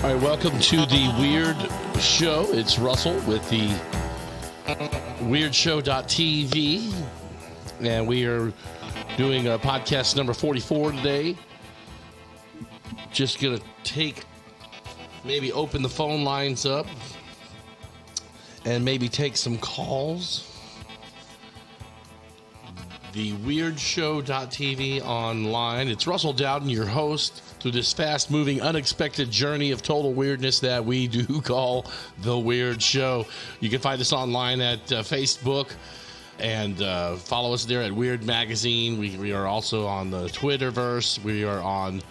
All right, welcome to the Weird Show. It's Russell with the weirdshow.tv, and we are doing podcast number 44 today. Just going to maybe open the phone lines up and maybe take some calls. The weirdshow.tv online. It's Russell Dowden, your host, through this fast-moving, unexpected journey of total weirdness that we do call The Weird Show. You can find us online at Facebook and follow us there at Weird Magazine. We are also on the Twitterverse. We are on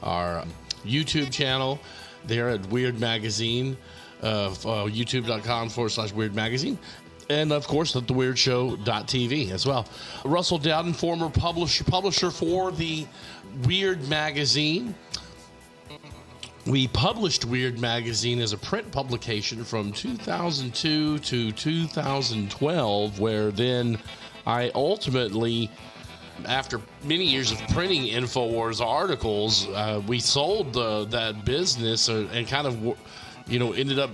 our YouTube channel there at Weird Magazine, youtube.com/Weird Magazine. And, of course, at theweirdshow.tv as well. Russell Dowden, former publisher for the Weird Magazine. We published Weird Magazine as a print publication from 2002 to 2012, where then I ultimately, after many years of printing InfoWars articles, we sold that business and kind of, ended up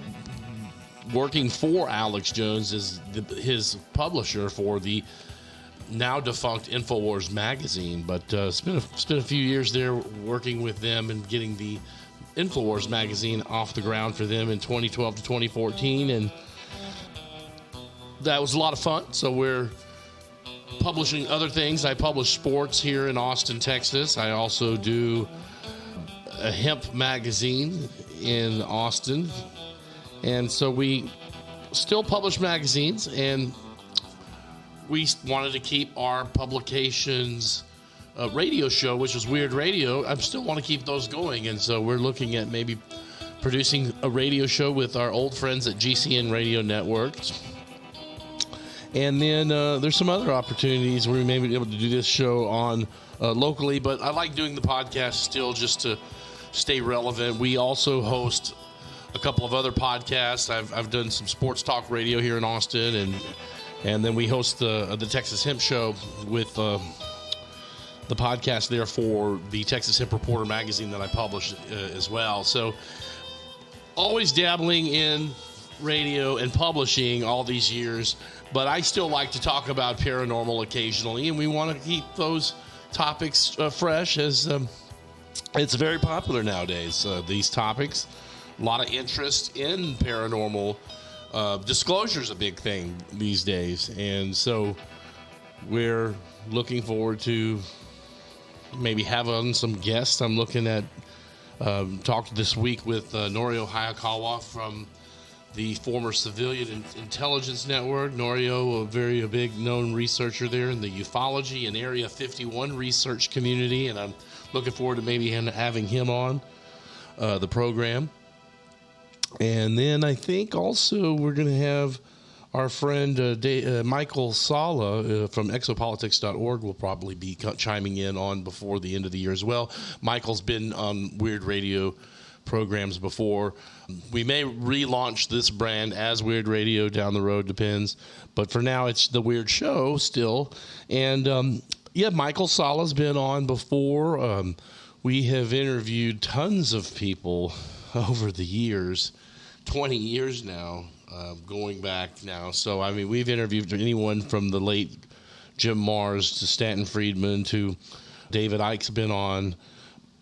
working for Alex Jones as his publisher for the now defunct InfoWars magazine. But it's been a few years there working with them and getting the InfoWars magazine off the ground for them in 2012 to 2014, and that was a lot of fun. So we're publishing other things. I publish sports here in Austin, Texas. I also do a hemp magazine in Austin. And so we still publish magazines, and we wanted to keep our publications radio show, which was Weird Radio. I still want to keep those going, and so we're looking at maybe producing a radio show with our old friends at GCN Radio Network. And then there's some other opportunities where we may be able to do this show on locally, but I like doing the podcast still just to stay relevant. We also host a couple of other podcasts. I've done some sports talk radio here in Austin, and then we host the Texas Hemp Show with the podcast there for the Texas Hemp Reporter magazine that I publish as well. So always dabbling in radio and publishing all these years, but I still like to talk about paranormal occasionally, and we want to keep those topics fresh as it's very popular nowadays, these topics. A lot of interest in paranormal. Disclosure is a big thing these days. And so we're looking forward to maybe having some guests. I'm looking at talked this week with Norio Hayakawa from the former Civilian Intelligence Network. Norio, a big known researcher there in the ufology and Area 51 research community. And I'm looking forward to maybe having him on the program. And then I think also we're going to have our friend Michael Sala from exopolitics.org will probably be chiming in on before the end of the year as well. Michael's been on Weird Radio programs before. We may relaunch this brand as Weird Radio down the road, depends. But for now, it's The Weird Show still. And Michael Sala's been on before. We have interviewed tons of people over the years, 20 years now, going back now. So, I mean, we've interviewed anyone from the late Jim Mars to Stanton Friedman to David Icke's been on.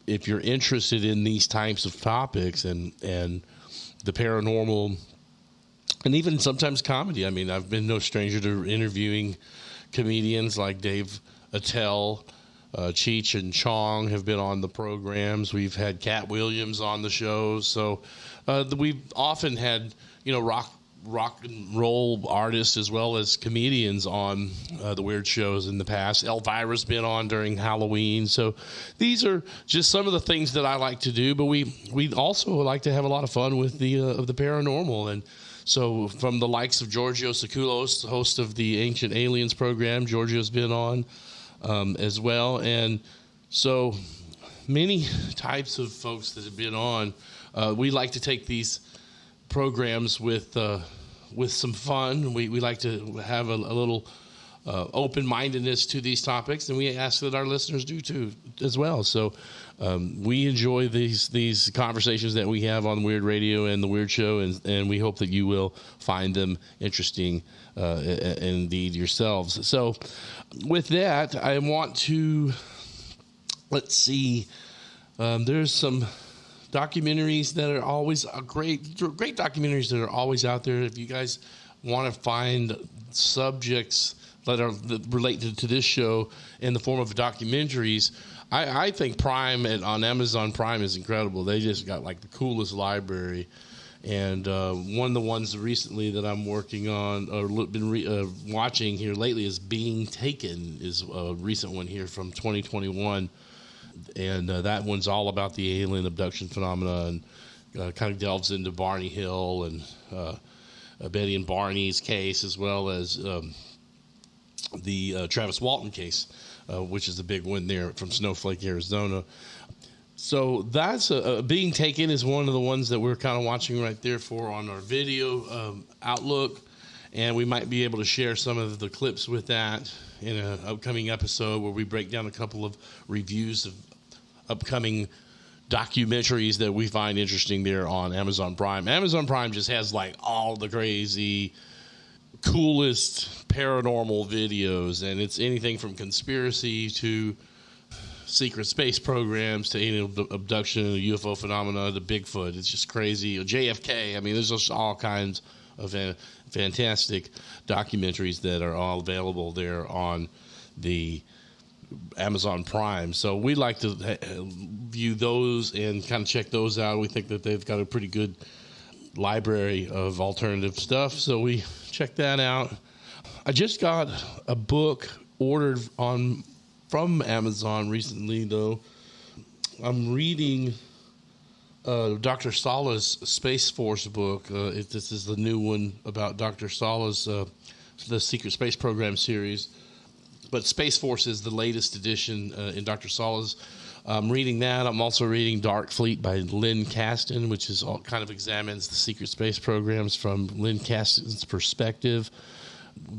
If you're interested in these types of topics and the paranormal and even sometimes comedy, I mean, I've been no stranger to interviewing comedians like Dave Attell. Cheech and Chong have been on the programs. We've had Cat Williams on the show. So we've often had, rock and roll artists as well as comedians on the Weird Shows in the past. Elvira's been on during Halloween. So these are just some of the things that I like to do. But we also like to have a lot of fun with the paranormal. And so from the likes of Giorgio Tsoukalos, the host of the Ancient Aliens program, Giorgio's been on. As well, and so many types of folks that have been on. We like to take these programs with some fun. We like to have a little open-mindedness to these topics, and we ask that our listeners do too as well. So we enjoy these conversations that we have on Weird Radio and the Weird Show, and we hope that you will find them interesting indeed yourselves. So with that, I want to, let's see, there's some documentaries that are always great documentaries that are always out there. If you guys want to find subjects that relate to this show in the form of documentaries, I think Prime on Amazon Prime is incredible. They just got like the coolest library. And one of the ones recently that I'm working on or been watching here lately is Being Taken, is a recent one here from 2021. And that one's all about the alien abduction phenomena and kind of delves into Barney Hill and Betty and Barney's case, as well as the Travis Walton case, which is the big one there from Snowflake, Arizona. So that's Being Taken is one of the ones that we're kind of watching right there on our video outlook, and we might be able to share some of the clips with that in an upcoming episode where we break down a couple of reviews of upcoming documentaries that we find interesting there on Amazon Prime. Amazon Prime just has like all the crazy, coolest paranormal videos, and it's anything from conspiracy to secret space programs to alien abduction, UFO phenomena, to Bigfoot. It's just crazy. JFK. I mean, there's just all kinds of fantastic documentaries that are all available there on the Amazon Prime. So we like to view those and kind of check those out. We think that they've got a pretty good library of alternative stuff, so we check that out. I just got a book ordered from Amazon recently, though. I'm reading Dr. Sala's Space Force book. This is the new one about Dr. Sala's the Secret Space Program series. But Space Force is the latest edition in Dr. Sala's. I'm reading that. I'm also reading Dark Fleet by Lynn Kasten, which is all kind of examines the secret space programs from Lynn Kasten's perspective.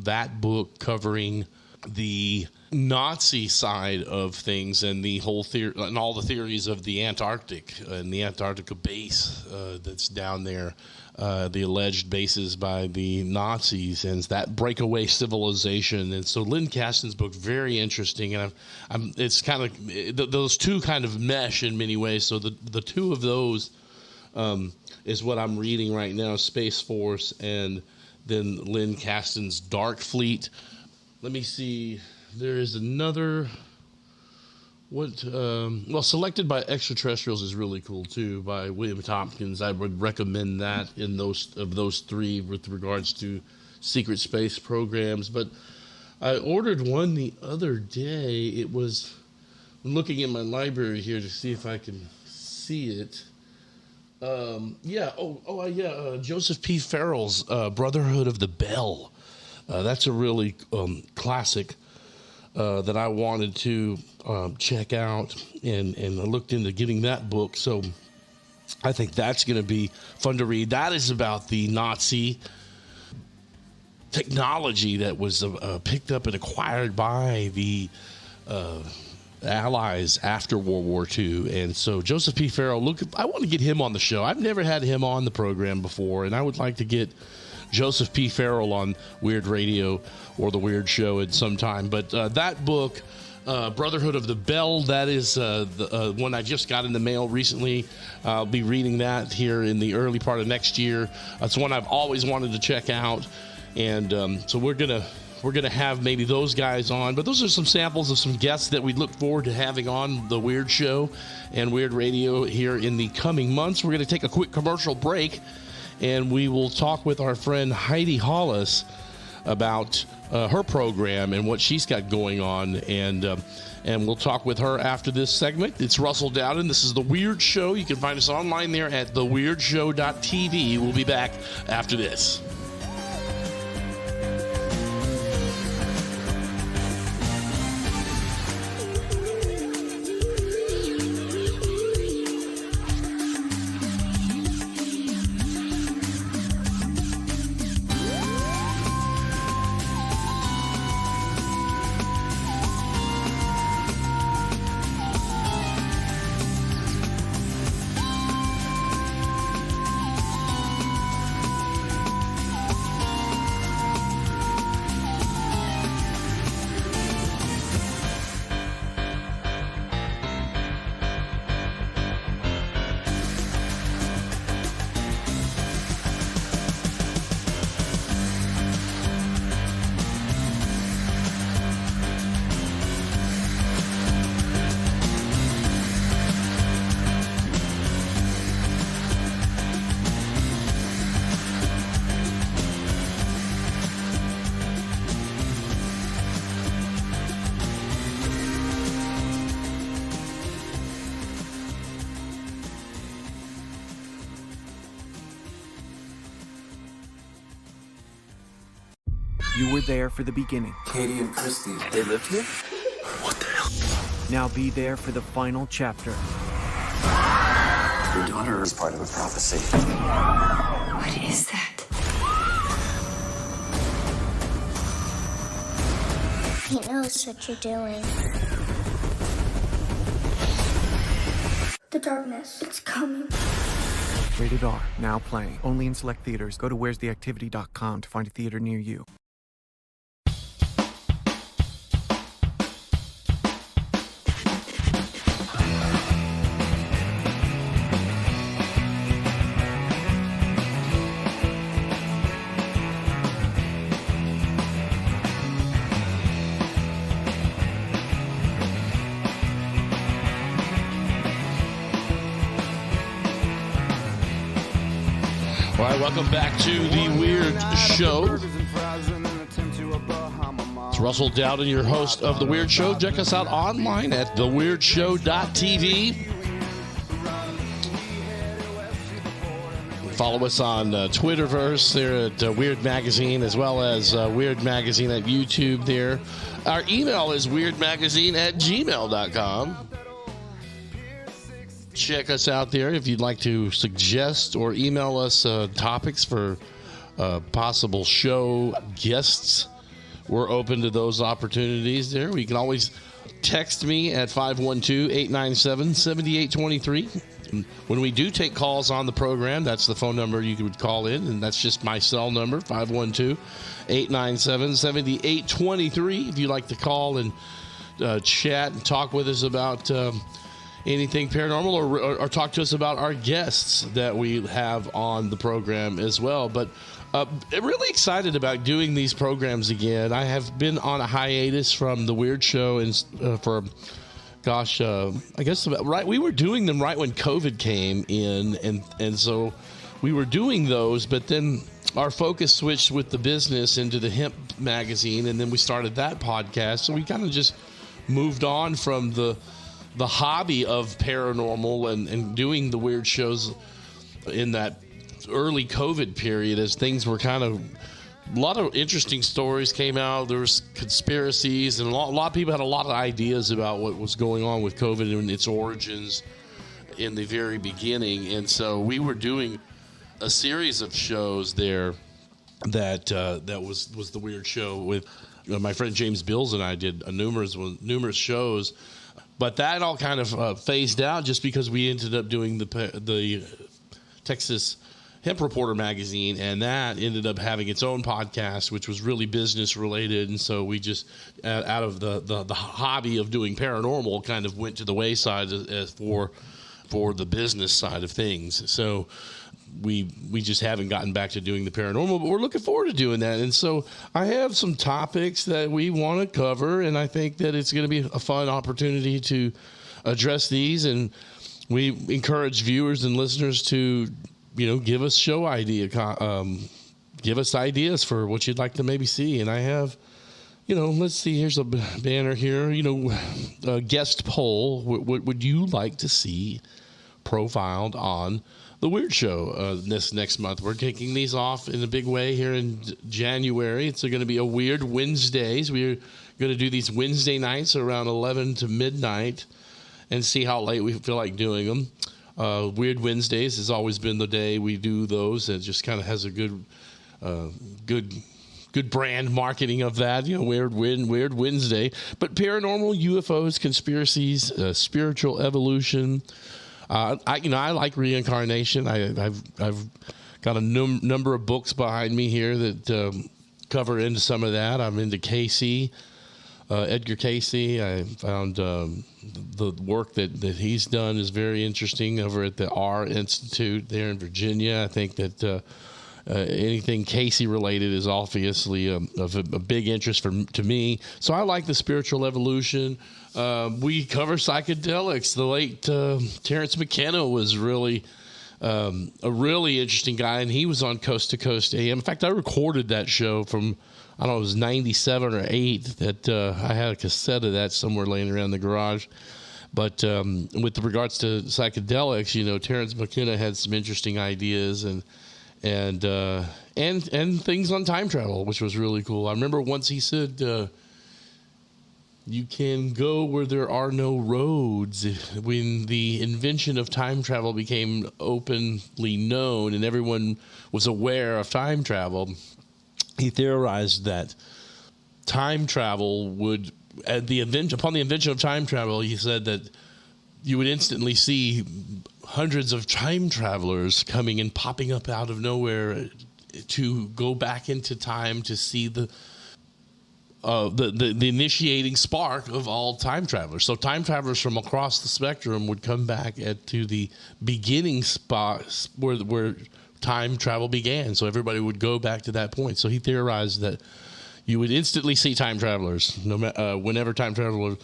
That book covering the Nazi side of things and the whole theory and all the theories of the Antarctic and the Antarctica base that's down there, the alleged bases by the Nazis and that breakaway civilization. And so Lynn Kasten's book, very interesting, and it's kind of those two kind of mesh in many ways. So the two of those is what I'm reading right now: Space Force and then Lynn Kasten's Dark Fleet. Let me see. There is another. Selected by Extraterrestrials is really cool too, by William Tompkins. I would recommend that in those three with regards to secret space programs. But I ordered one the other day. It was, I'm looking in my library here to see if I can see it. Joseph P. Farrell's Brotherhood of the Bell. That's a really classic that I wanted to check out, and I looked into getting that book. So I think that's going to be fun to read. That is about the Nazi technology that was picked up and acquired by the Allies after World War II. And so Joseph P. Farrell, I want to get him on the show. I've never had him on the program before, and I would like to get Joseph P. Farrell on Weird Radio or the Weird Show at some time. But that book, Brotherhood of the Bell, that is the one I just got in the mail recently. I'll be reading that here in the early part of next year. It's one I've always wanted to check out, and so we're gonna have maybe those guys on. But those are some samples of some guests that we look forward to having on the Weird Show and Weird Radio here in the coming months. We're going to take a quick commercial break, and we will talk with our friend Heidi Hollis about her program and what she's got going on, and we'll talk with her after this segment. It's Russell Dowden. This is The Weird Show. You can find us online there at theweirdshow.tv. We'll be back after this. You were there for the beginning. Katie and Christy, they lived here? What the hell? Now be there for the final chapter. Your daughter is part of a prophecy. What is that? He knows what you're doing. The darkness, it's coming. Rated R, now playing. Only in select theaters. Go to where'stheactivity.com to find a theater near you. All right, welcome back to The Weird Show. It's Russell Dowden, your host of The Weird Show. Check us out online at theweirdshow.tv. Follow us on Twitterverse there at Weird Magazine, as well as Weird Magazine at YouTube there. Our email is weirdmagazine@gmail.com. Check us out there if you'd like to suggest or email us topics for possible show guests. We're open to those opportunities there. You can always text me at 512-897-7823. When we do take calls on the program, that's the phone number you would call in, and that's just my cell number, 512-897-7823. If you'd like to call and chat and talk with us about anything paranormal or talk to us about our guests that we have on the program as well. But really excited about doing these programs again. I have been on a hiatus from The Weird Show and for, I guess we were doing them right when COVID came in, and so we were doing those, but then our focus switched with the business into the hemp magazine, and then we started that podcast. So we kind of just moved on from the hobby of paranormal and doing the weird shows in that early COVID period, as things were kind of, a lot of interesting stories came out. There was conspiracies, and a lot of people had a lot of ideas about what was going on with COVID and its origins in the very beginning. And so we were doing a series of shows there that was the Weird Show with my friend James Bills, and I did numerous shows. But that all kind of phased out just because we ended up doing the Texas Hemp Reporter magazine, and that ended up having its own podcast, which was really business related. And so we just, out of the hobby of doing paranormal, kind of went to the wayside as for the business side of things. So we just haven't gotten back to doing the paranormal, but we're looking forward to doing that. And so I have some topics that we want to cover, and I think that it's going to be a fun opportunity to address these. And we encourage viewers and listeners to, give us show idea, give us ideas for what you'd like to maybe see. And I have, let's see, here's a banner here, a guest poll. What would you like to see profiled on The Weird Show this next month? We're kicking these off in a big way here in January. It's going to be a Weird Wednesdays. We're going to do these Wednesday nights around 11 to midnight and see how late we feel like doing them. Weird Wednesdays has always been the day we do those. It just kind of has a good brand marketing of that, Weird Wednesday. But paranormal, UFOs, conspiracies, spiritual evolution. I like reincarnation. I've got a number of books behind me here that cover into some of that. I'm into Casey, Edgar Casey. I found the work that he's done is very interesting over at the R Institute there in Virginia. I think that anything Casey related is obviously of a big interest to me. So I like the spiritual evolution. We cover psychedelics. The late Terrence McKenna was really a really interesting guy, and he was on Coast to Coast AM. In fact, I recorded that show from, I don't know, it was 97 or 8 that I had a cassette of that somewhere laying around the garage. But with regards to psychedelics, Terrence McKenna had some interesting ideas, and and things on time travel, which was really cool. I remember once he said, you can go where there are no roads. When the invention of time travel became openly known and everyone was aware of time travel, he theorized that time travel would, upon the invention of time travel, he said that you would instantly see hundreds of time travelers coming and popping up out of nowhere to go back into time to see the initiating spark of all time travelers. So time travelers from across the spectrum would come back to the beginning spot where time travel began. So everybody would go back to that point. So he theorized that you would instantly see time travelers whenever time travel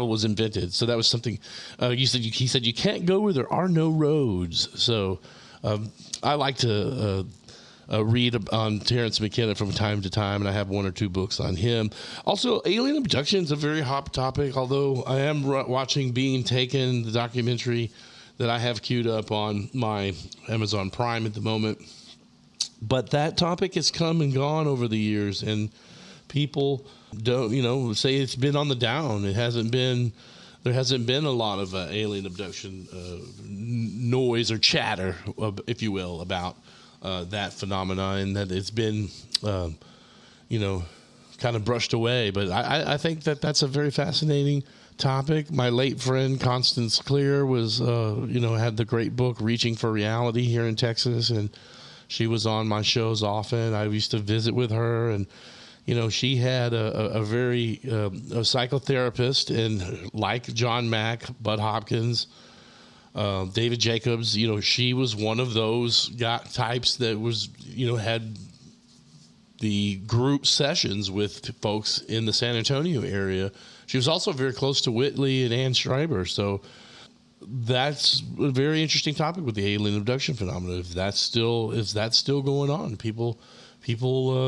was invented. So that was something he said you can't go where there are no roads. So I like to read on Terrence McKenna from time to time, and I have one or two books on him. Also, alien abduction is a very hot topic, although I am watching Being Taken, the documentary that I have queued up on my Amazon Prime at the moment. But that topic has come and gone over the years, and people don't, say it's been on the down. There hasn't been a lot of alien abduction noise or chatter, if you will, about that phenomenon, and that it's been, kind of brushed away. But I think that's a very fascinating topic. My late friend Constance Clear was, had the great book Reaching for Reality here in Texas, and she was on my shows often. I used to visit with her, and she had a very a psychotherapist, and like John Mack, Bud Hopkins, David Jacobs, she was one of those types that was, had the group sessions with folks in the San Antonio area. She was also very close to Whitley and Ann Schreiber. So that's a very interesting topic with the alien abduction phenomenon. If that's still going on, people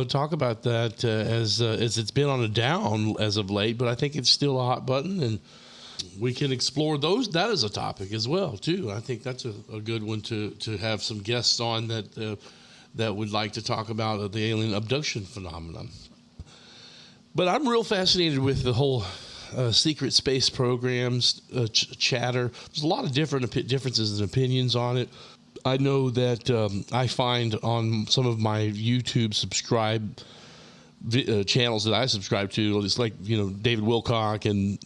talk about that as it's been on a down as of late, but I think it's still a hot button, and we can explore that as a topic as well too. I think that's a good one to have some guests on that would like to talk about the alien abduction phenomenon. But I'm real fascinated with the whole secret space programs chatter. There's a lot of differences in opinions on it. I know that I find on some of my YouTube channels that I subscribe to, it's like David Wilcock and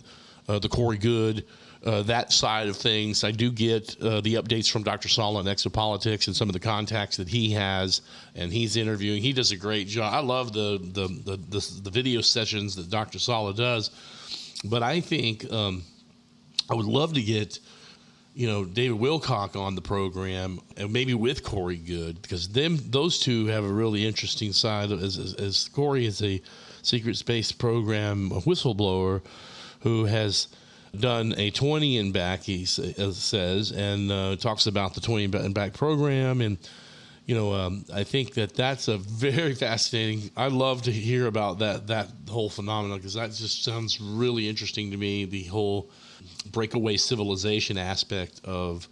the Corey Good, that side of things. I do get the updates from Dr. Sala on exopolitics and some of the contacts that he has, and he's interviewing. He does a great job. I love the video sessions that Dr. Sala does, but I think I would love to get David Wilcock on the program, and maybe with Corey Good, because those two have a really interesting side. As Corey is a secret space program whistleblower who has done a 20 and back, he says, and talks about the 20 and back program. And, I think that's a very fascinating. I love to hear about that whole phenomenon, because that just sounds really interesting to me, the whole breakaway civilization aspect of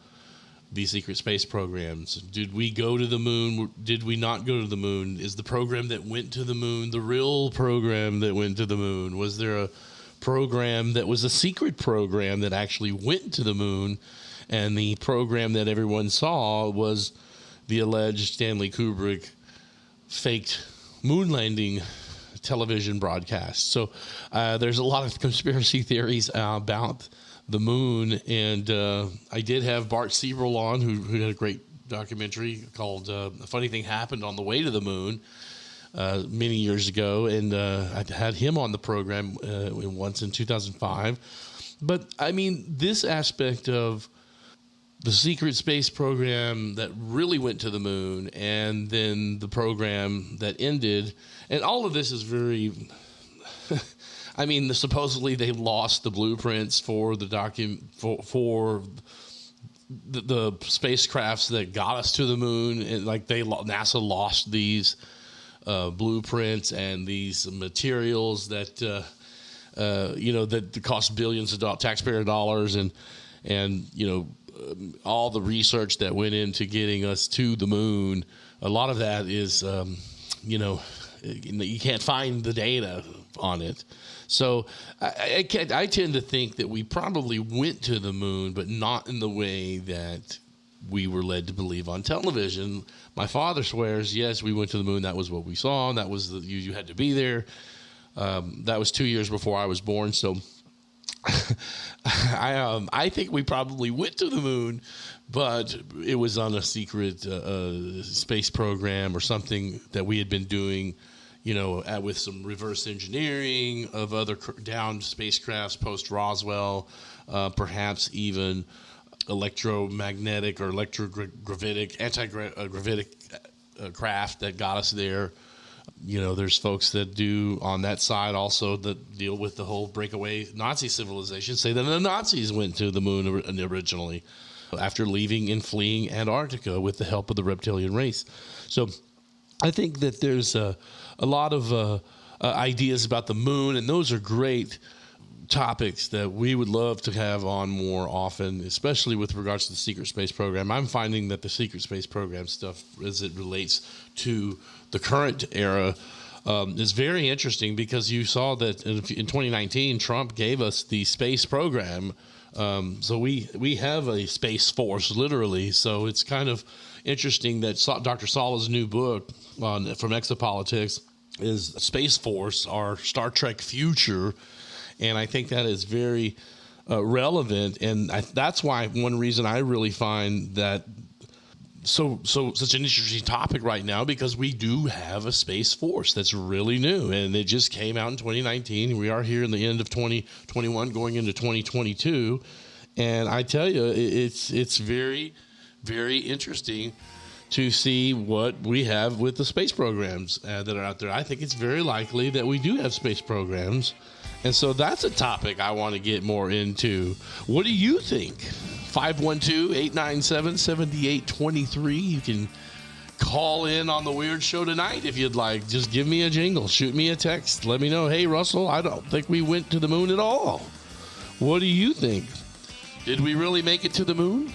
these secret space programs. Did we go to the moon? Did we not go to the moon? Is the program that went to the moon the real program that went to the moon? Was there a program that was a secret program that actually went to the moon, and the program that everyone saw was the alleged Stanley Kubrick faked moon landing television broadcast? So there's a lot of conspiracy theories about the moon, and I did have Bart Siebel on, who had a great documentary called A Funny Thing Happened on the Way to the Moon many years ago, and I had him on the program once in 2005. But I mean, this aspect of the secret space program that really went to the moon, and then the program that ended, and all of this is very I mean, supposedly they lost the blueprints for the for the spacecrafts that got us to the moon, and like NASA lost these blueprints and these materials that that cost billions of taxpayer dollars, and all the research that went into getting us to the moon a lot of that is, you can't find the data on it. So I tend to think that we probably went to the moon, but not in the way that we were led to believe on television. My father swears, yes, we went to the moon. That was what we saw. That was you had to be there. That was 2 years before I was born. So I think we probably went to the moon, but it was on a secret space program or something that we had been doing, with some reverse engineering of other downed spacecrafts post-Roswell, perhaps even electromagnetic or electrogravitic, anti-gravitic craft that got us there. There's folks that do on that side also that deal with the whole breakaway Nazi civilization, say that the Nazis went to the moon originally after leaving and fleeing Antarctica with the help of the reptilian race. So I think that there's a lot of ideas about the moon, and those are great topics that we would love to have on more often, especially with regards to the secret space program. I'm finding that the secret space program stuff, as it relates to the current era, is very interesting, because you saw that in 2019, Trump gave us the space program. So we have a space force, literally. So it's kind of interesting that Dr. Sala's new book from Exopolitics is Space Force, our Star Trek future. And I think that is very relevant. And that's why one reason I really find that such an interesting topic right now, because we do have a space force that's really new, and it just came out in 2019. We are here in the end of 2021 going into 2022, and I tell you, it's very, very interesting to see what we have with the space programs that are out there. I think it's very likely that we do have space programs, and so that's a topic I want to get more into. What do you think? 512-897-7823. You can call in on the Weird Show tonight if you'd like. Just give me a jingle. Shoot me a text. Let me know, hey, Russell, I don't think we went to the moon at all. What do you think? Did we really make it to the moon?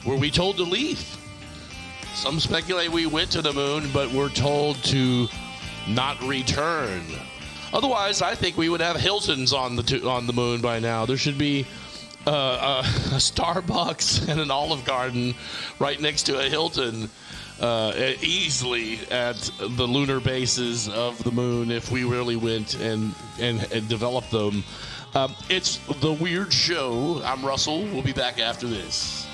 Were we told to leave? Some speculate we went to the moon, but we're told to not return. Otherwise, I think we would have Hiltons on the moon by now. There should be a Starbucks and an Olive Garden right next to a Hilton easily at the lunar bases of the moon if we really went and developed them. It's The Weird Show. I'm Russell. We'll be back after this.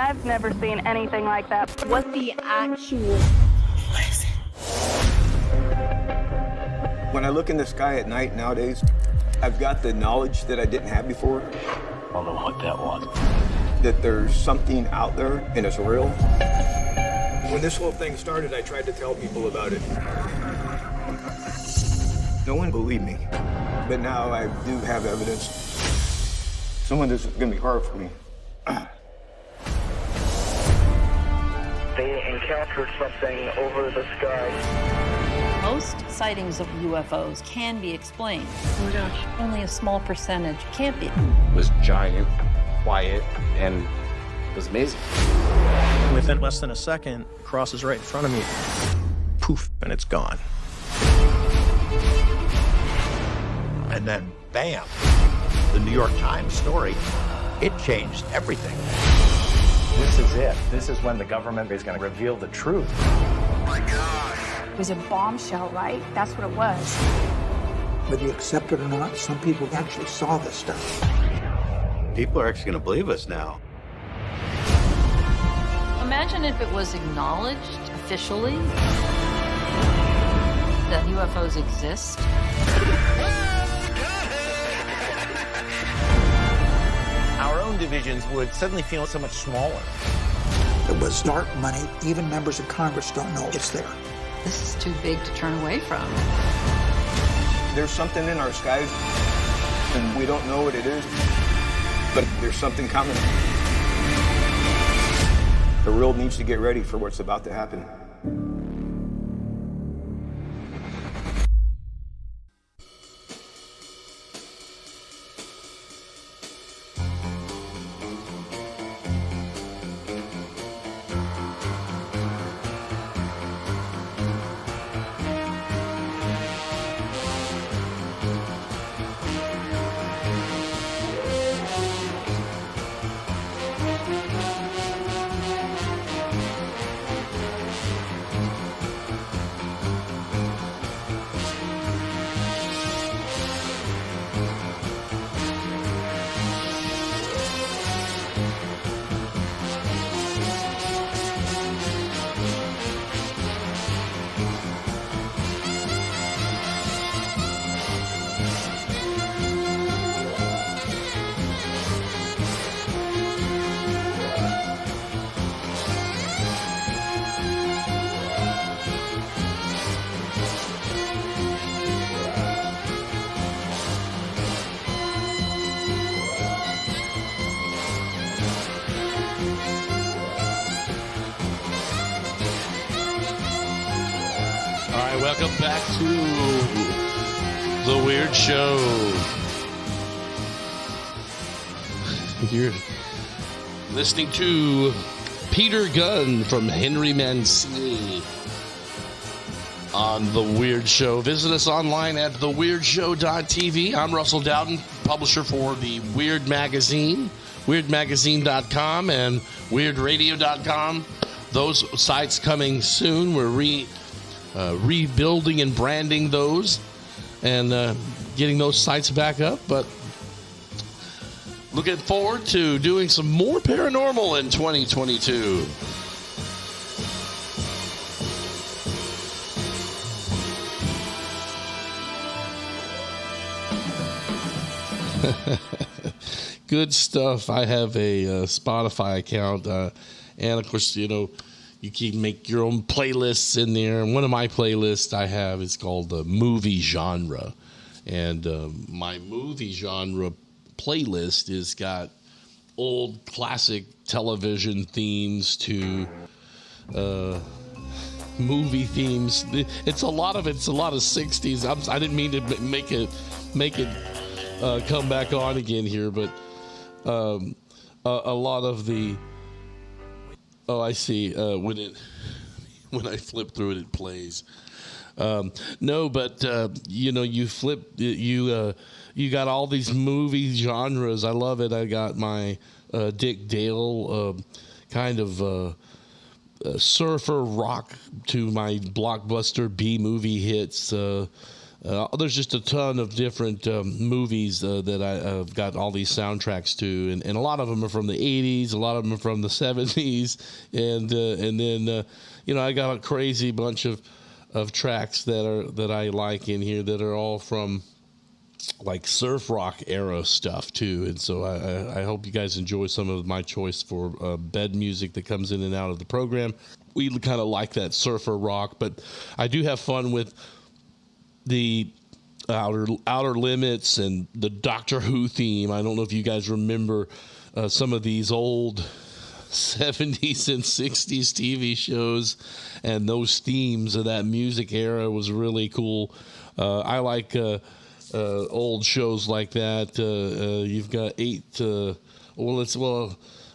I've never seen anything like that. What the actual... What is it? When I look in the sky at night nowadays, I've got the knowledge that I didn't have before. I don't know what that was. That there's something out there and it's real. When this whole thing started, I tried to tell people about it. No one believed me. But now I do have evidence. Some of this is going to be hard for me. They encountered something over the sky. Most sightings of UFOs can be explained. Oh my gosh. Only a small percentage can't be. It was giant, quiet, and it was amazing. Within less than a second, it crosses right in front of me. Poof, and it's gone. And then, bam, the New York Times story, it changed everything. This is it. This is when the government is going to reveal the truth. Oh my gosh. It was a bombshell, right? That's what it was. Whether you accept it or not, some people actually saw this stuff. People are actually going to believe us now. Imagine if it was acknowledged officially that UFOs exist. Our own divisions would suddenly feel so much smaller. It was dark money. Even members of Congress don't know it's there. This is too big to turn away from. There's something in our skies, and we don't know what it is, but there's something coming. The world needs to get ready for what's about to happen. Welcome back to The Weird Show. You're listening to Peter Gunn from Henry Mancini on The Weird Show. Visit us online at theweirdshow.tv. I'm Russell Dowden, publisher for the Weird Magazine, weirdmagazine.com and weirdradio.com. Those sites coming soon. We're rebuilding and branding those and getting those sites back up, but looking forward to doing some more paranormal in 2022. Good stuff. I have a Spotify account, and of course, you can make your own playlists in there. And one of my playlists I have is called the movie genre. And my movie genre playlist has got old classic television themes to movie themes. It's a lot of 60s. I didn't mean to make it come back on again here, but a lot of the... Oh, I see. When I flip through it, it plays. No, but you flip. You got all these movie genres. I love it. I got my Dick Dale kind of surfer rock to my blockbuster B movie hits. There's just a ton of different movies that I've got all these soundtracks to, and a lot of them are from the 80s, a lot of them are from the 70s, and then I got a crazy bunch of of tracks that I like in here that are all from like surf rock era stuff too. And so I hope you guys enjoy some of my choice for bed music that comes in and out of the program. We kind of like that surfer rock, but I do have fun with the Outer Limits and the Doctor Who theme. I don't know if you guys remember some of these old 70s and 60s TV shows, and those themes of that music era was really cool. I like old shows like that. You've got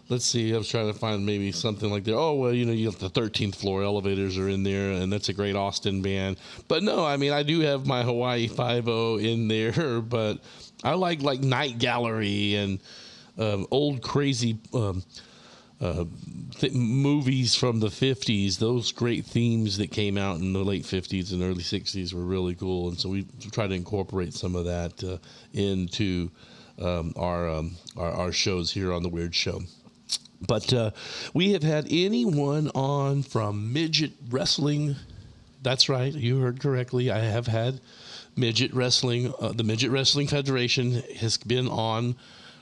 let's see. I was trying to find maybe something like that. Oh, well, you have the 13th Floor Elevators are in there, and that's a great Austin band. But no, I mean, I do have my Hawaii Five-0 in there, but I like Night Gallery and old crazy movies from the 50s. Those great themes that came out in the late 50s and early 60s were really cool, and so we try to incorporate some of that into our shows here on the Weird Show. But we have had anyone on from Midget Wrestling. That's right, you heard correctly. I have had Midget Wrestling. The Midget Wrestling Federation has been on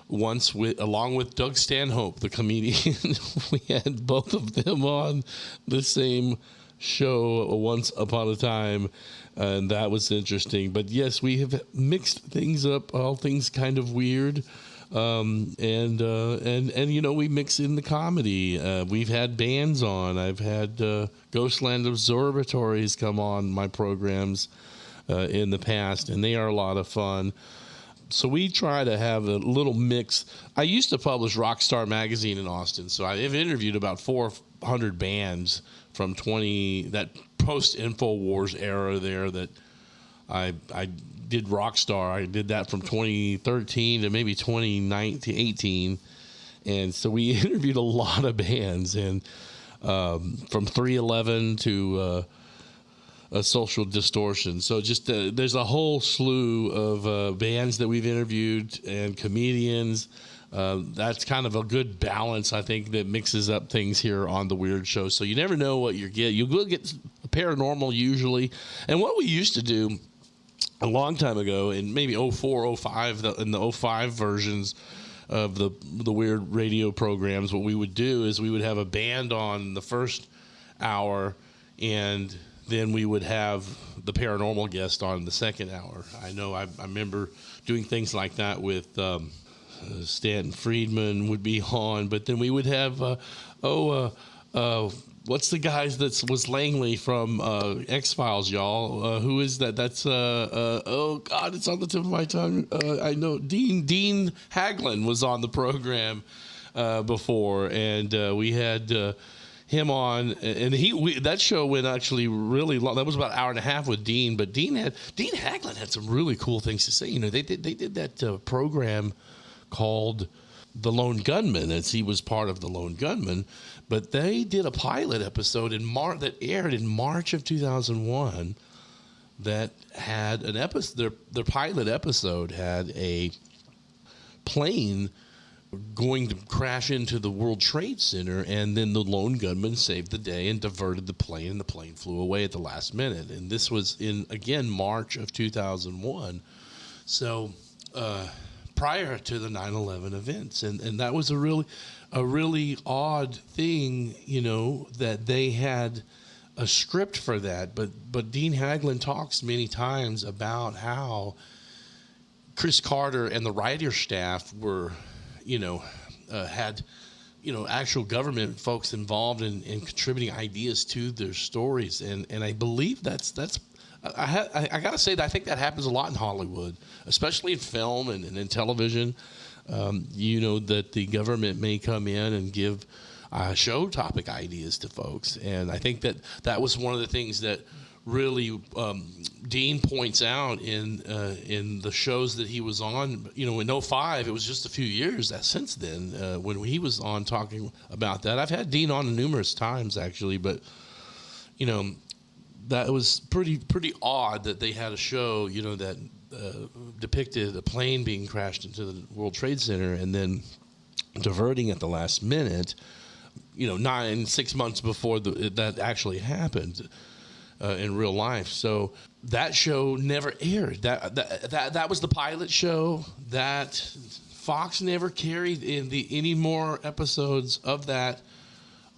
once along with Doug Stanhope, the comedian. We had both of them on the same show once upon a time, and that was interesting. But yes, we have mixed things up, all things kind of weird. And we mix in the comedy. We've had bands on. I've had Ghostland Observatories come on my programs in the past, and they are a lot of fun. So we try to have a little mix. I used to publish Rockstar Magazine in Austin, so I've interviewed about 400 bands from that post-InfoWars era there that I did Rockstar. I did that from 2013 to maybe 2019, 18. And so we interviewed a lot of bands, and from 311 to a Social Distortion. So just there's a whole slew of bands that we've interviewed and comedians. That's kind of a good balance, I think, that mixes up things here on the Weird Show. So you never know what you get. You will get paranormal usually. And what we used to do a long time ago, in maybe 04, 05, in the 05 versions of the Weird Radio programs, what we would do is we would have a band on the first hour, and then we would have the paranormal guest on the second hour. I know I remember doing things like that with Stanton Friedman would be on, but then we would have what's the guys that was Langley from X-Files, y'all? Who is that? That's oh God, it's on the tip of my tongue. I know Dean Haglin was on the program before, and we had him on, and that show went actually really long. That was about an hour and a half with Dean, but Dean Haglin had some really cool things to say. They did that program called The Lone Gunman, as he was part of The Lone Gunman, but they did a pilot episode that aired in March of 2001 that had an episode. Their pilot episode had a plane going to crash into the World Trade Center, and then the Lone Gunman saved the day and diverted the plane, and the plane flew away at the last minute. And this was in, again, March of 2001. So prior to the 9/11 events, and that was a really odd thing, that they had a script for that. But Dean Haglin talks many times about how Chris Carter and the writer staff were, had, actual government folks involved in contributing ideas to their stories, and I believe that's. I got to say that I think that happens a lot in Hollywood, especially in film and in television. That the government may come in and give show topic ideas to folks, and I think that was one of the things that really Dean points out in the shows that he was on. In 05, it was just a few years since then when he was on talking about that. I've had Dean on numerous times actually, but that was pretty odd that they had a show that depicted a plane being crashed into the World Trade Center and then diverting at the last minute, 6 months before that actually happened. in real life. So that show never aired. That was the pilot show. That Fox never carried in any more episodes of that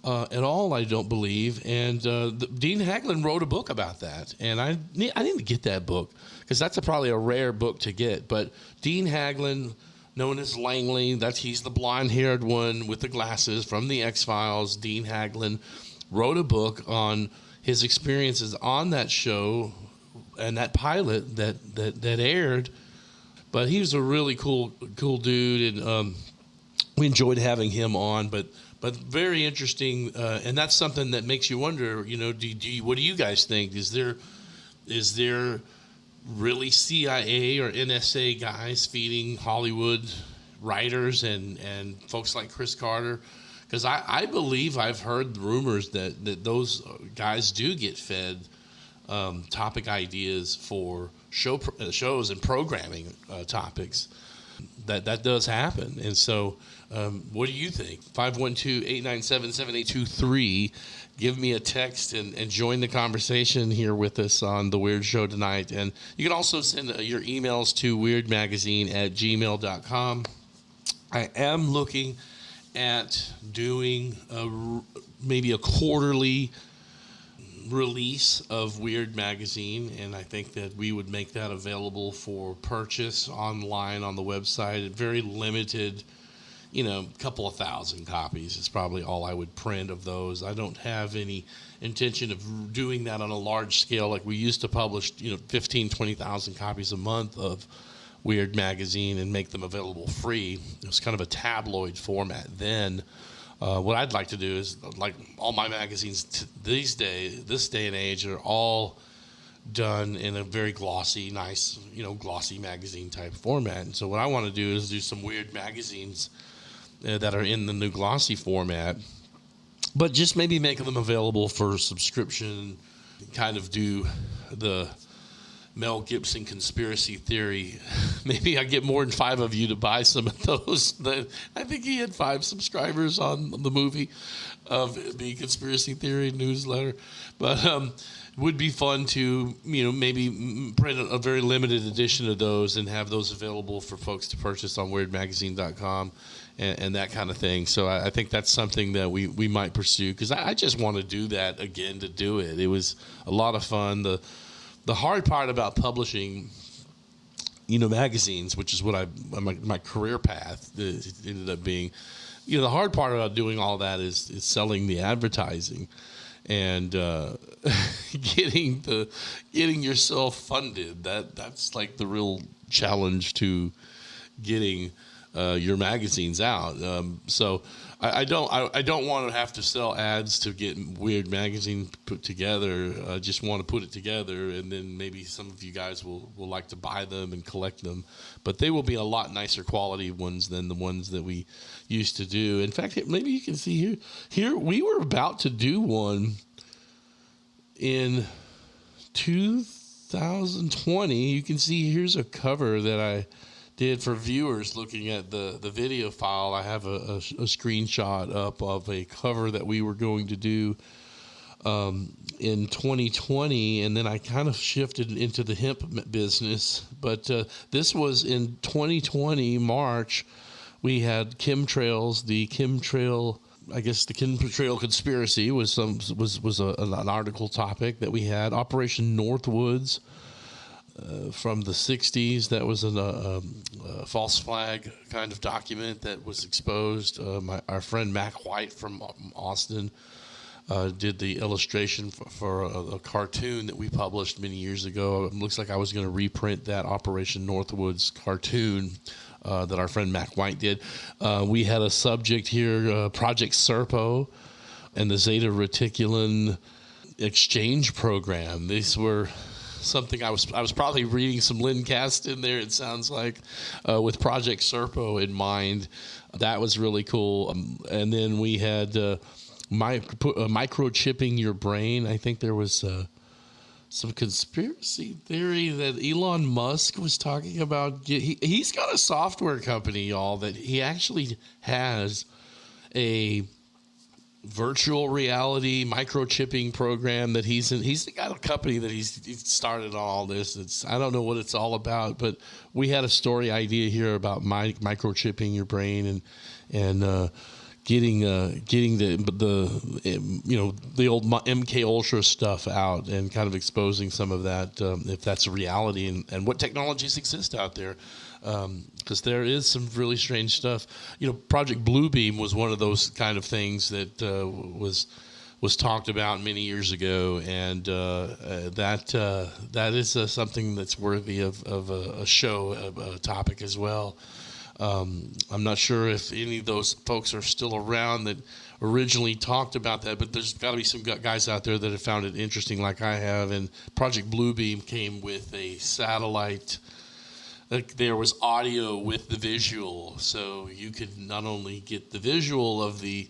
at all, I don't believe. And Dean Haglund wrote a book about that, and I didn't get that book because that's probably a rare book to get. But Dean Haglund, known as Langley, he's the blonde-haired one with the glasses from the X-Files. Dean Haglund wrote a book on his experiences on that show and that pilot that aired. But he was a really cool dude, and we enjoyed having him on. But very interesting, and that's something that makes you wonder. What do you guys think? Is there really CIA or NSA guys feeding Hollywood writers and folks like Chris Carter? Because I believe I've heard rumors that those guys do get fed topic ideas for shows and programming topics. That does happen. And so what do you think? 512-897-7823. Give me a text and join the conversation here with us on The Weird Show tonight. And you can also send your emails to weirdmagazine@gmail.com. I am looking at doing maybe a quarterly release of Weird Magazine, and I think that we would make that available for purchase online on the website. Very limited, couple of thousand copies is probably all I would print of those. I don't have any intention of doing that on a large scale like we used to publish, 15, 20,000 copies a month of Weird Magazine and make them available free. It was kind of a tabloid format then. What I'd like to do is, like all my magazines this day and age, are all done in a very glossy, nice, glossy magazine type format. And so what I want to do is do some weird magazines that are in the new glossy format, but just maybe make them available for subscription, kind of do the Mel Gibson conspiracy theory. Maybe I get more than 5 of you to buy some of those. I think he had 5 subscribers on the movie of the conspiracy theory newsletter. But it would be fun to, maybe print a very limited edition of those and have those available for folks to purchase on weirdmagazine.com and that kind of thing. So I think that's something that we might pursue, because I just want to do that again to do it. It was a lot of fun. The hard part about publishing, magazines, which is what my career path ended up being, the hard part about doing all that is selling the advertising and getting yourself funded. That's like the real challenge to getting your magazines out. So I don't want to have to sell ads to get Weird Magazine put together. I just want to put it together, and then maybe some of you guys will like to buy them and collect them. But they will be a lot nicer quality ones than the ones that we used to do. In fact, maybe you can see here we were about to do one in 2020. You can see here's a cover that I did for viewers looking at the video file. I have a screenshot up of a cover that we were going to do in 2020, and then I kind of shifted into the hemp business. But this was in 2020, March. We had chemtrails. The chemtrail conspiracy was an article topic that we had. Operation Northwoods. From the 60s, that was a false flag kind of document that was exposed. Our friend Mac White from Austin did the illustration for a cartoon that we published many years ago. It looks like I was going to reprint that Operation Northwoods cartoon that our friend Mac White did. We had a subject here, Project Serpo and the Zeta Reticulum exchange program. These were something I was probably reading some Lynn Cast in there, it sounds like, with Project Serpo in mind. That was really cool. And then we had microchipping your brain. I think there was some conspiracy theory that Elon Musk was talking about. He's got a software company, y'all, that he actually has a virtual reality microchipping program that he's in. He's got a company that he's started on all this. I don't know what it's all about, but we had a story idea here about microchipping your brain and getting the old MK Ultra stuff out and kind of exposing some of that, if that's a reality, and what technologies exist out there. Because there is some really strange stuff. Project Bluebeam was one of those kind of things that was talked about many years ago, and that is something that's worthy of a show, a topic as well. I'm not sure if any of those folks are still around that originally talked about that, but there's got to be some guys out there that have found it interesting like I have. And Project Bluebeam came with a satellite. There was audio with the visual, so you could not only get the visual of the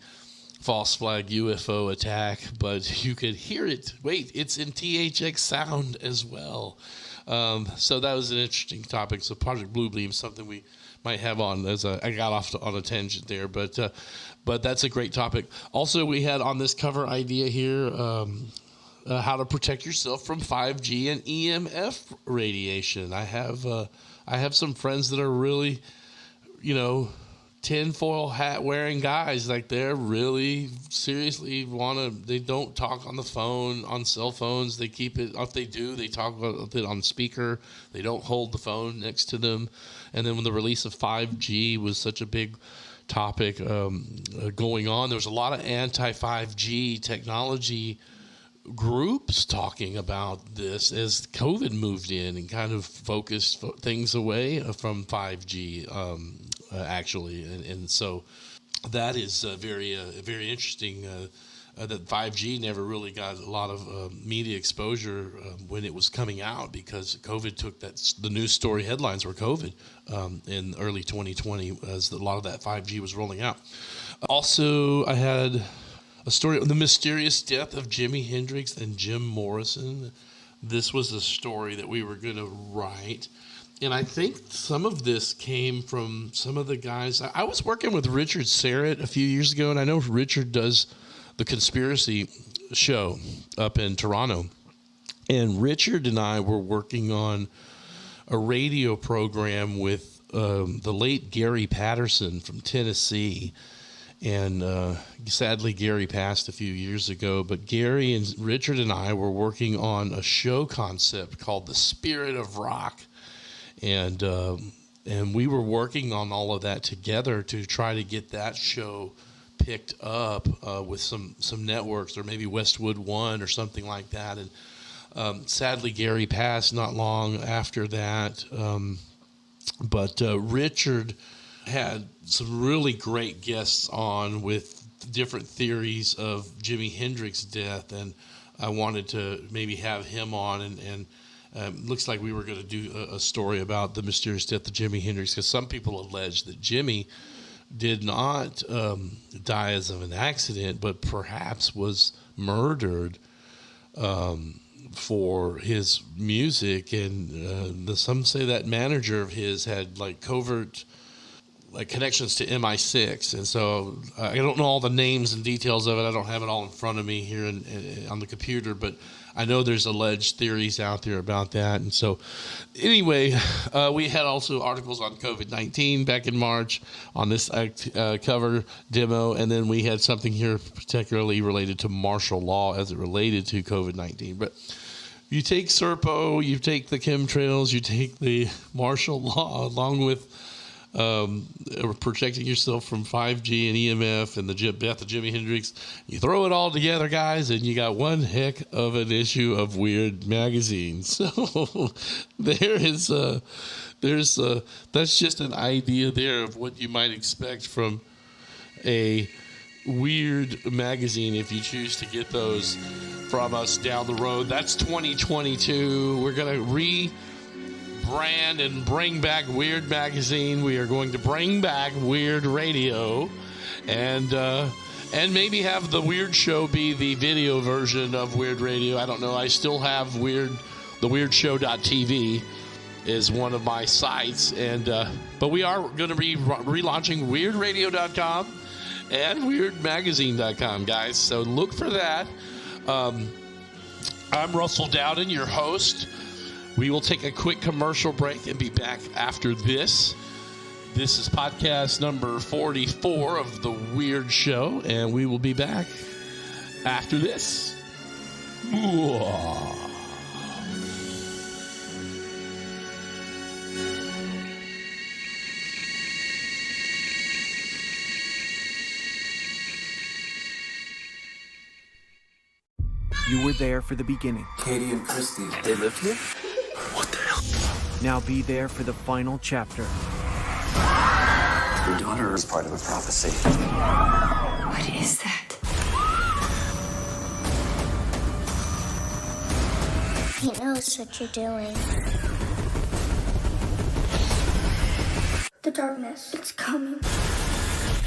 false flag UFO attack, but you could hear it. Wait, it's in THX sound as well. So that was an interesting topic. So Project Bluebeam is something we might have on I got off on a tangent there, but that's a great topic. Also, we had on this cover idea here, how to protect yourself from 5G and EMF radiation. I have some friends that are really, tinfoil hat wearing guys. Like, they're really seriously they don't talk on the phone, on cell phones. They keep it, if they do, they talk about it on speaker. They don't hold the phone next to them. And then when the release of 5G was such a big topic going on, there was a lot of anti-5G technology groups talking about this as COVID moved in and kind of focused things away from 5G, actually. And so that is very interesting that 5G never really got a lot of media exposure when it was coming out, because COVID took the news story headlines were COVID in early 2020 as a lot of that 5G was rolling out. Also, I had a story of the mysterious death of Jimi Hendrix and Jim Morrison. This was a story that we were going to write. And I think some of this came from some of the guys. I was working with Richard Serrett a few years ago, and I know Richard does the Conspiracy show up in Toronto. And Richard and I were working on a radio program with the late Gary Patterson from Tennessee. And sadly, Gary passed a few years ago. But Gary and Richard and I were working on a show concept called The Spirit of Rock. And we were working on all of that together to try to get that show picked up with some networks, or maybe Westwood One or something like that. And sadly, Gary passed not long after that. But Richard had some really great guests on with different theories of Jimi Hendrix's death, and I wanted to maybe have him on, and looks like we were going to do a story about the mysterious death of Jimi Hendrix, because some people allege that Jimmy did not die as of an accident, but perhaps was murdered for his music. And some say that manager of his had covert connections to MI6, and so I don't know all the names and details of it. I don't have it all in front of me here on the computer, but I know there's alleged theories out there about that. And so anyway, we had also articles on COVID-19 back in March on this cover demo, and then we had something here particularly related to martial law as it related to COVID-19. But you take Serpo, you take the chemtrails, you take the martial law, along with protecting yourself from 5G and EMF and the death of Jimi Hendrix. You throw it all together, guys, and you got one heck of an issue of Weird magazine. So that's just an idea there of what you might expect from a Weird magazine if you choose to get those from us down the road. That's 2022. We're going to brand and bring back Weird magazine. We are going to bring back Weird Radio, and maybe have the Weird Show be the video version of Weird Radio. I don't know. I still have the weirdshow.tv is one of my sites, and but we are going to be relaunching weirdradio.com, and weirdmagazine.com, guys. So look for that. I'm Russell Dowden, your host. We will take a quick commercial break and be back after this. This is podcast number 44 of The Weird Show, and we will be back after this. You were there for the beginning. Katie and Christy, they lived here? What the hell? Now be there for the final chapter. Your daughter is part of a prophecy. What is that? He knows what you're doing. The darkness, it's coming.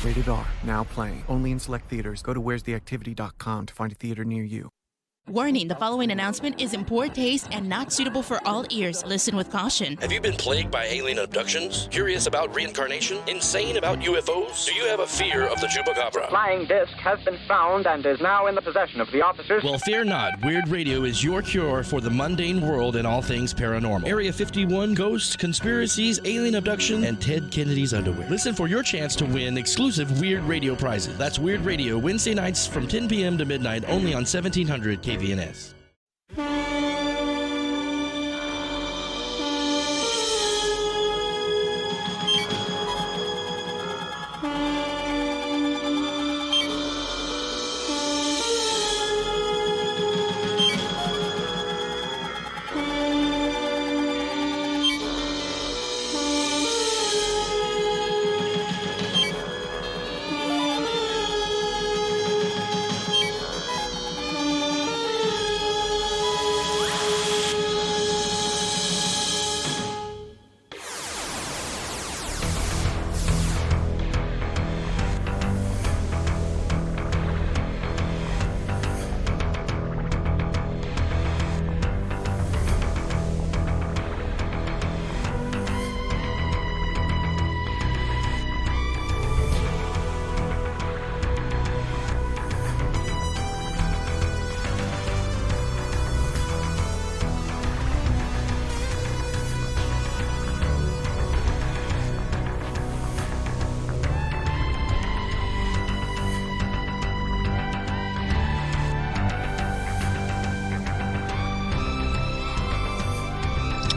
Rated R, now playing. Only in select theaters. Go to where'stheactivity.com to find a theater near you. Warning, the following announcement is in poor taste and not suitable for all ears. Listen with caution. Have you been plagued by alien abductions? Curious about reincarnation? Insane about UFOs? Do you have a fear of the chupacabra? Flying disc has been found and is now in the possession of the officers. Well, fear not. Weird Radio is your cure for the mundane world and all things paranormal. Area 51, ghosts, conspiracies, alien abduction, and Ted Kennedy's underwear. Listen for your chance to win exclusive Weird Radio prizes. That's Weird Radio, Wednesday nights from 10 p.m. to midnight, only on 1700 KVNS.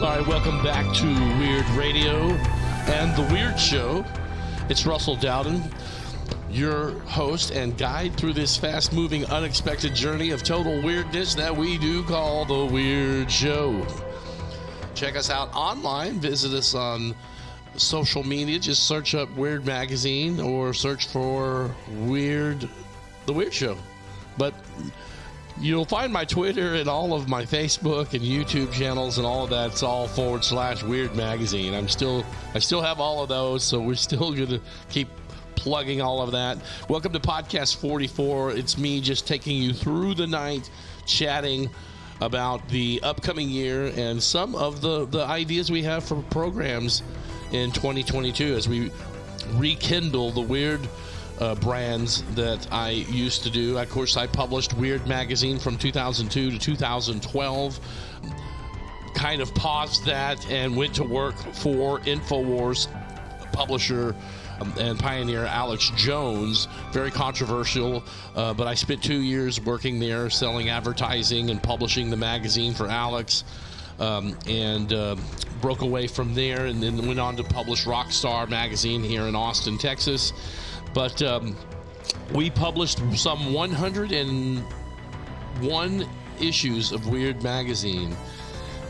All right, welcome back to Weird Radio and The Weird Show. It's Russell Dowden, your host and guide through this fast-moving, unexpected journey of total weirdness that we do call The Weird Show. Check us out online. Visit us on social media. Just search up Weird Magazine or search for The Weird Show. But you'll find my Twitter and all of my Facebook and YouTube channels and all of that. It's all /Weird Magazine. I still have all of those, so we're still going to keep plugging all of that. Welcome to podcast 44. It's me just taking you through the night, chatting about the upcoming year and some of the ideas we have for programs in 2022 as we rekindle the weird brands that I used to do. Of course, I published Weird Magazine from 2002 to 2012. Kind of paused that and went to work for InfoWars publisher and pioneer Alex Jones. Very controversial, but I spent 2 years working there, selling advertising and publishing the magazine for Alex, and broke away from there and then went on to publish Rockstar Magazine here in Austin, Texas. But we published some 101 issues of Weird Magazine,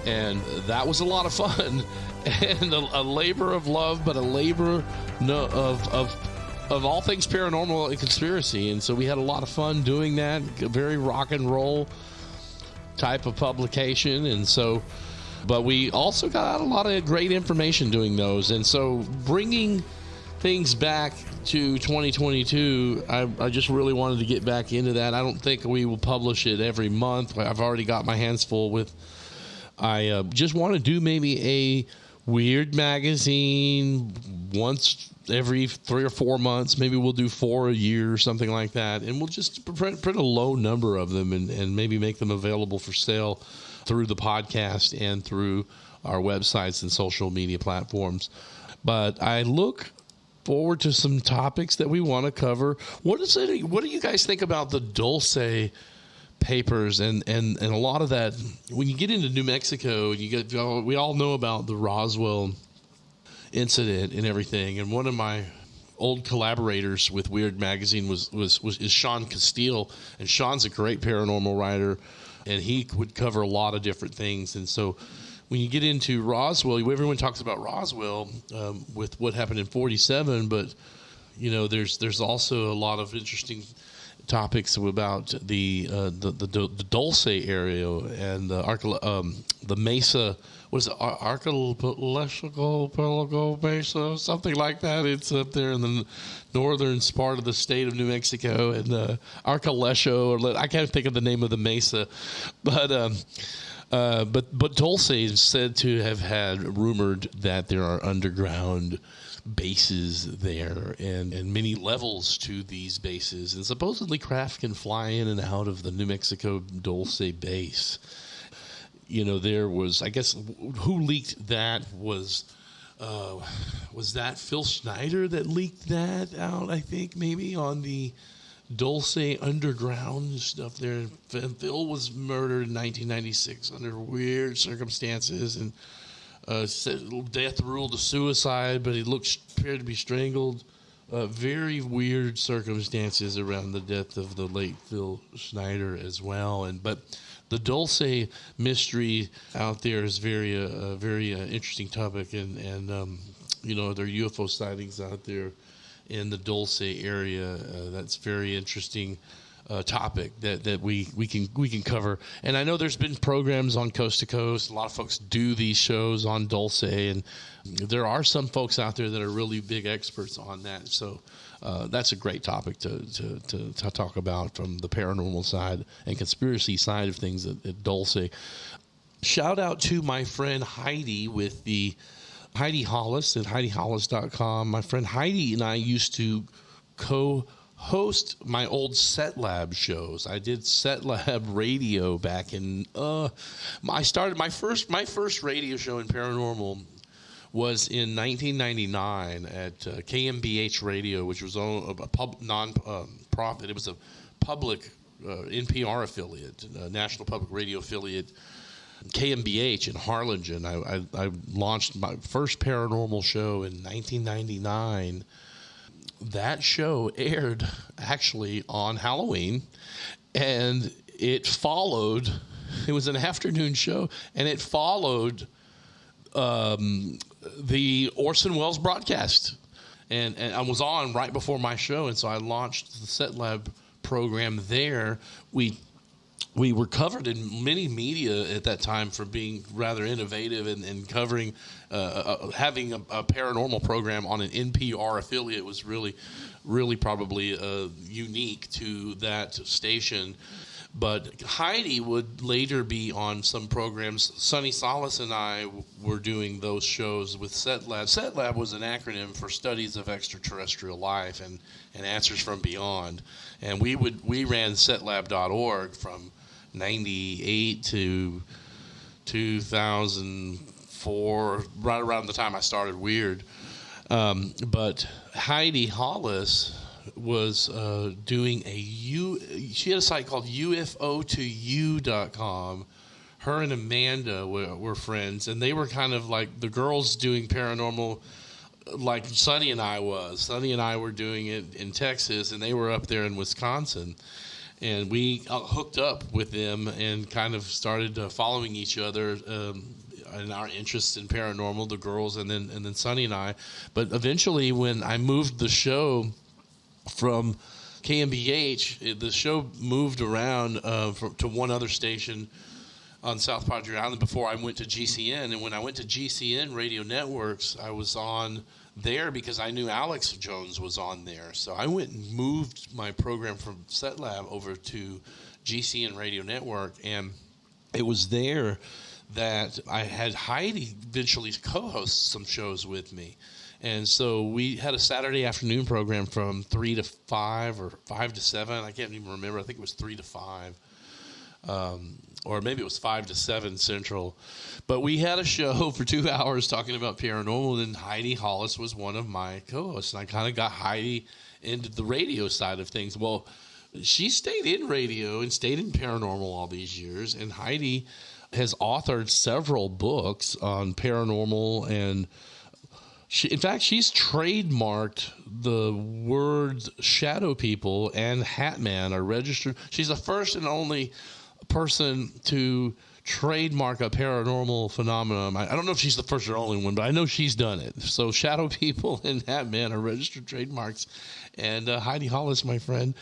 and that was a lot of fun and a labor of love, but a labor of all things paranormal and conspiracy. And so we had a lot of fun doing that, a very rock and roll type of publication. And so, but we also got a lot of great information doing those. And so bringing things back to 2022, I just really wanted to get back into that. I don't think we will publish it every month. I've already got my hands full with, I just want to do maybe a Weird Magazine once every 3 or 4 months. Maybe we'll do 4 a year or something like that. And we'll just print a low number of them and maybe make them available for sale through the podcast and through our websites and social media platforms. But I look forward to some topics that we want to cover. What do you guys think about the Dulce papers and a lot of that? When you get into New Mexico, we all know about the Roswell incident and everything. And one of my old collaborators with Weird Magazine is Sean Castile, and Sean's a great paranormal writer, and he would cover a lot of different things. And so when you get into Roswell, everyone talks about Roswell with what happened in 47, but there's also a lot of interesting topics about the Dulce area and the Mesa. What is it? Archipelago Mesa, something like that. It's up there in the northern part of the state of New Mexico, and Archipelago, or I can't think of the name of the mesa, but Dulce is said to have had rumored that there are underground bases there and many levels to these bases, and supposedly craft can fly in and out of the New Mexico Dulce base. There was, I guess, who leaked that was that Phil Schneider that leaked that out, I think, maybe on the Dulce underground stuff there. Phil was murdered in 1996 under weird circumstances, and said death ruled a suicide, but he appeared to be strangled. Very weird circumstances around the death of the late Phil Schneider as well. But the Dulce mystery out there is very interesting topic, and there are UFO sightings out there in the Dulce area. That's very interesting topic that we can cover. And I know there's been programs on Coast to Coast. A lot of folks do these shows on Dulce, and there are some folks out there that are really big experts on that. So that's a great topic to talk about from the paranormal side and conspiracy side of things at Dulce. Shout out to my friend Heidi with the Heidi Hollis at HeidiHollis.com. My friend Heidi and I used to host my old Set Lab shows. I did Set Lab radio back in I started my first radio show in paranormal was in 1999 at KMBH Radio, which was a non-profit. It was a public NPR affiliate, National Public Radio affiliate, KMBH in Harlingen. I launched my first paranormal show in 1999. That show aired actually on Halloween, and it was an afternoon show, and it followed the Orson Welles broadcast. And I was on right before my show, and so I launched the Set Lab program there. We were covered in many media at that time for being rather innovative and covering, having a paranormal program on an NPR affiliate was really, really probably unique to that station. But Heidi would later be on some programs. Sonny Salas and I were doing those shows with Set Lab. Set Lab was an acronym for Studies of Extraterrestrial Life and Answers from Beyond. And we ran setlab.org from 98 to 2004, right around the time I started Weird. But Heidi Hollis was doing she had a site called UFO2U.com. Her and Amanda were friends, and they were kind of like the girls doing paranormal like Sonny and I was. Sonny and I were doing it in Texas, and they were up there in Wisconsin. And we hooked up with them and kind of started following each other and our interests in paranormal, the girls, and then Sonny and I. But eventually, when I moved the show from KMBH, the show moved around to one other station on South Padre Island before I went to GCN. And when I went to GCN Radio Networks, I was on there because I knew Alex Jones was on there. So I went and moved my program from Set Lab over to GCN Radio Network, and it was there that I had Heidi eventually co-host some shows with me. And so we had a Saturday afternoon program from 3 to 5 or 5 to 7. I can't even remember. I think it was 3 to 5. Or maybe it was 5 to 7 Central. But we had a show for 2 hours talking about paranormal, and Heidi Hollis was one of my co-hosts. And I kind of got Heidi into the radio side of things. Well, she stayed in radio and stayed in paranormal all these years. And Heidi has authored several books on paranormal, and in fact, she's trademarked the words shadow people and Hat Man are registered. She's the first and only person to trademark a paranormal phenomenon. I don't know if she's the first or only one, but I know she's done it. So shadow people and Hat Man are registered trademarks. And Heidi Hollis, my friend,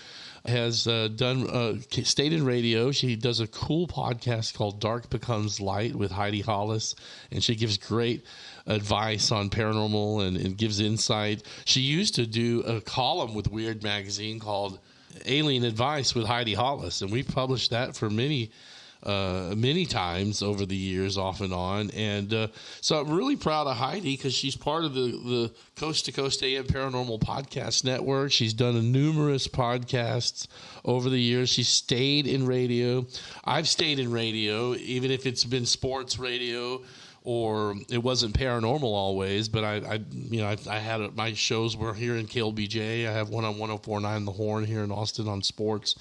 has stayed in radio. She does a cool podcast called Dark Becomes Light with Heidi Hollis, and she gives great advice on paranormal and gives insight. She used to do a column with Weird Magazine called Alien Advice with Heidi Hollis, and we've published that for many times over the years, off and on. And so I'm really proud of Heidi because she's part of the Coast to Coast AM Paranormal Podcast Network. She's done numerous podcasts over the years. She's stayed in radio. I've stayed in radio, even if it's been sports radio or it wasn't paranormal always. But I had my shows were here in KLBJ. I have one on 104.9 The Horn here in Austin on sports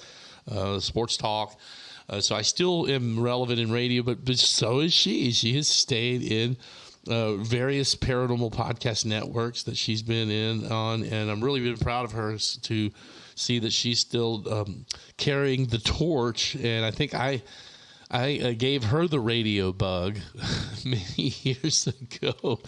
talk. So I still am relevant in radio, but so is she. She has stayed in various paranormal podcast networks that she's been on, and I'm really proud of her to see that she's still carrying the torch. And I think I gave her the radio bug many years ago,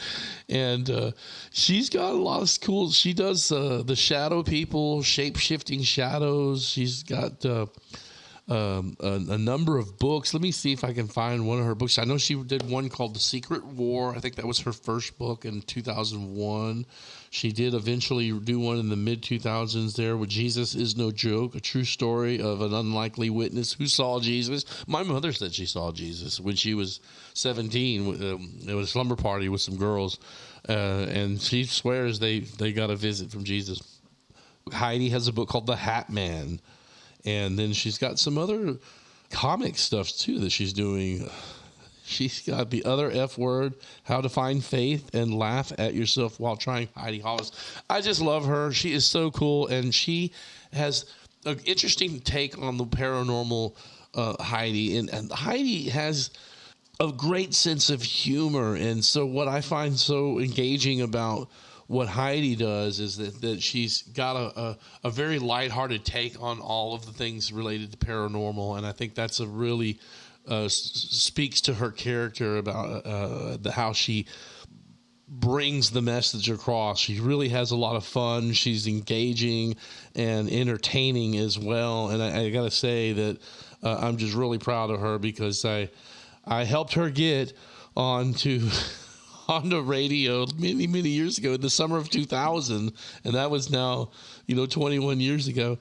and she's got a lot of cool. She does the shadow people, shape-shifting shadows. She's got a number of books. Let me see if I can find one of her books. I know she did one called The Secret War. I think that was her first book in 2001. She did eventually do one in the mid-2000s there with Jesus Is No Joke, a true story of an unlikely witness who saw Jesus. My mother said she saw Jesus when she was 17. It was a slumber party with some girls, and she swears they got a visit from Jesus. Heidi has a book called The Hat Man. And then she's got some other comic stuff, too, that she's doing. She's got The Other F Word, How to Find Faith and Laugh at Yourself While Trying. Heidi Hollis. I just love her. She is so cool, and she has an interesting take on the paranormal, Heidi. And Heidi has a great sense of humor. And so what I find so engaging about what Heidi does is that she's got a very lighthearted take on all of the things related to paranormal, and I think that's a really speaks to her character about how she brings the message across. She really has a lot of fun. She's engaging and entertaining as well, and I got to say that I'm just really proud of her because I helped her get on the radio many years ago in the summer of 2000, and that was now 21 years ago.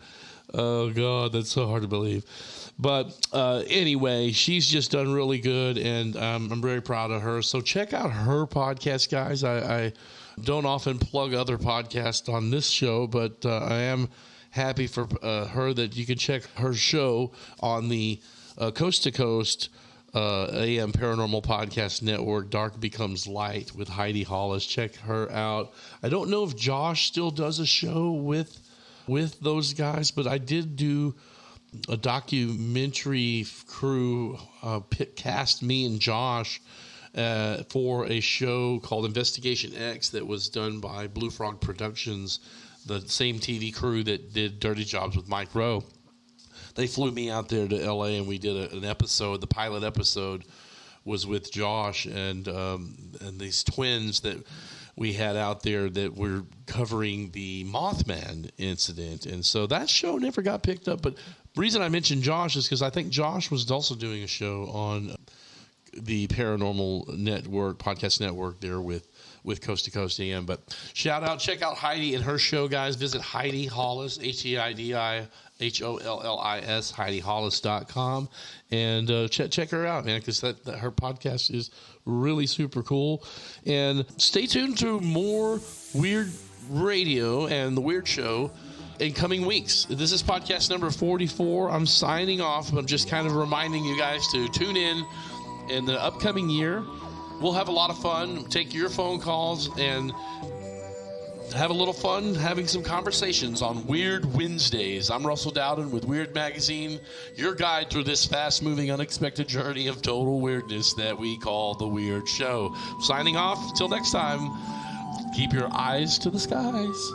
Oh God, that's so hard to believe. But anyway, she's just done really good, and I'm very proud of her. So check out her podcast, guys. I don't often plug other podcasts on this show, but I am happy for her that you can check her show on the Coast to Coast AM Paranormal Podcast Network, Dark Becomes Light with Heidi Hollis. Check her out. I don't know if Josh still does a show with those guys, but I did do a documentary crew cast me and Josh for a show called Investigation X that was done by Blue Frog Productions, the same TV crew that did Dirty Jobs with Mike Rowe. They flew me out there to L.A. and we did an episode. The pilot episode was with Josh and these twins that we had out there that were covering the Mothman incident. And so that show never got picked up. But the reason I mentioned Josh is because I think Josh was also doing a show on the Paranormal Network, podcast network there with with Coast to Coast AM. But shout out, check out Heidi and her show, guys. Visit Heidi Hollis, HEIDIHOLLIS, HeidiHollis.com, and check her out, man, because that her podcast is really super cool. And stay tuned to more Weird Radio and the Weird Show in coming weeks. This is podcast number 44. I'm signing off. I'm just kind of reminding you guys to tune in the upcoming year. We'll have a lot of fun, take your phone calls, and have a little fun having some conversations on Weird Wednesdays. I'm Russell Dowden with Weird Magazine, your guide through this fast-moving, unexpected journey of total weirdness that we call The Weird Show. Signing off. Till next time, keep your eyes to the skies.